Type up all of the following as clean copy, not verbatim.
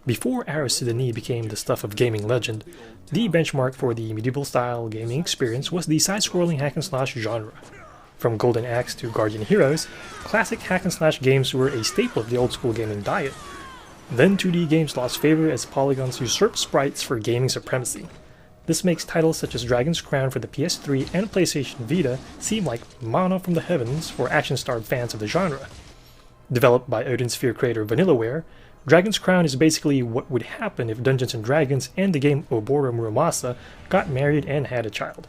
Before Arrows to the Knee became the stuff of gaming legend, the benchmark for the medieval-style gaming experience was the side-scrolling hack-and-slash genre. From Golden Axe to Guardian Heroes, classic hack-and-slash games were a staple of the old-school gaming diet. Then 2D games lost favor as polygons usurped sprites for gaming supremacy. This makes titles such as Dragon's Crown for the PS3 and PlayStation Vita seem like manna from the heavens for action-starved fans of the genre. Developed by Odin Sphere creator Vanillaware, Dragon's Crown is basically what would happen if Dungeons & Dragons and the game Obora Muramasa got married and had a child.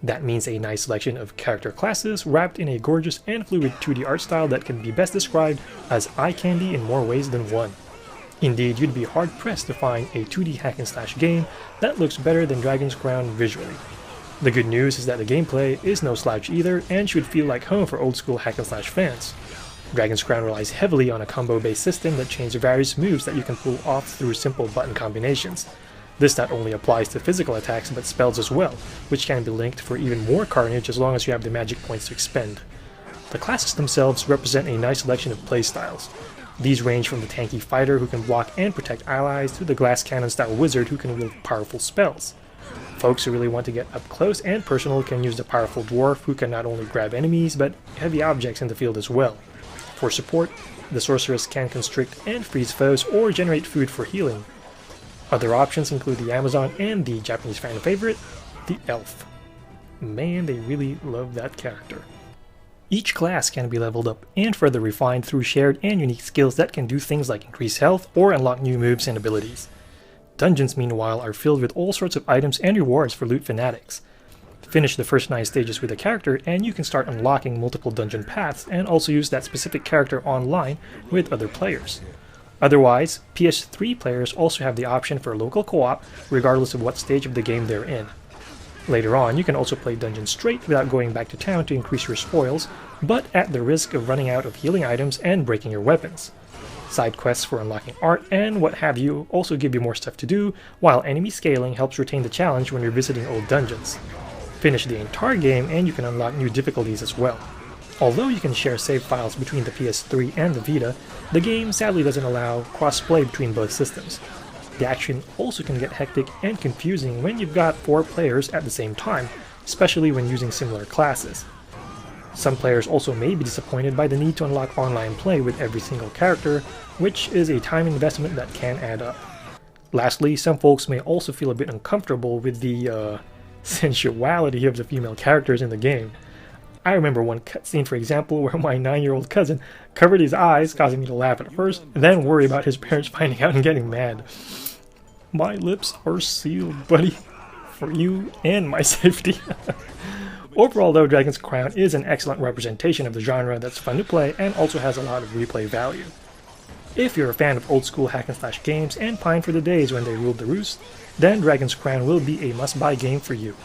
That means a nice selection of character classes wrapped in a gorgeous and fluid 2D art style that can be best described as eye candy in more ways than one. Indeed, you'd be hard-pressed to find a 2D hack-and-slash game that looks better than Dragon's Crown visually. The good news is that the gameplay is no slouch either and should feel like home for old-school hack-and-slash fans. Dragon's Crown relies heavily on a combo-based system that changes various moves that you can pull off through simple button combinations. This not only applies to physical attacks but spells as well, which can be linked for even more carnage as long as you have the magic points to expend. The classes themselves represent a nice selection of playstyles. These range from the tanky fighter who can block and protect allies to the glass cannon style wizard who can wield powerful spells. Folks who really want to get up close and personal can use the powerful dwarf who can not only grab enemies but heavy objects in the field as well. For support, the sorceress can constrict and freeze foes or generate food for healing. Other options include the Amazon and the Japanese fan favorite, the Elf. Man, they really love that character. Each class can be leveled up and further refined through shared and unique skills that can do things like increase health or unlock new moves and abilities. Dungeons, meanwhile, are filled with all sorts of items and rewards for loot fanatics. Finish the first 9 stages with a character and you can start unlocking multiple dungeon paths and also use that specific character online with other players. Otherwise, PS3 players also have the option for local co-op regardless of what stage of the game they're in. Later on, you can also play dungeons straight without going back to town to increase your spoils, but at the risk of running out of healing items and breaking your weapons. Side quests for unlocking art and what have you also give you more stuff to do, while enemy scaling helps retain the challenge when you're visiting old dungeons. Finish the entire game and you can unlock new difficulties as well. Although you can share save files between the PS3 and the Vita, the game sadly doesn't allow cross-play between both systems. The action also can get hectic and confusing when you've got 4 players at the same time, especially when using similar classes. Some players also may be disappointed by the need to unlock online play with every single character, which is a time investment that can add up. Lastly, some folks may also feel a bit uncomfortable with the sensuality of the female characters in the game. I remember one cutscene, for example, where my 9-year-old cousin covered his eyes, causing me to laugh at first, and then worry about his parents finding out and getting mad. My lips are sealed, buddy, for you and my safety. Overall, though, Dragon's Crown is an excellent representation of the genre that's fun to play and also has a lot of replay value. If you're a fan of old-school hack-and-slash games and pine for the days when they ruled the roost, then Dragon's Crown will be a must-buy game for you.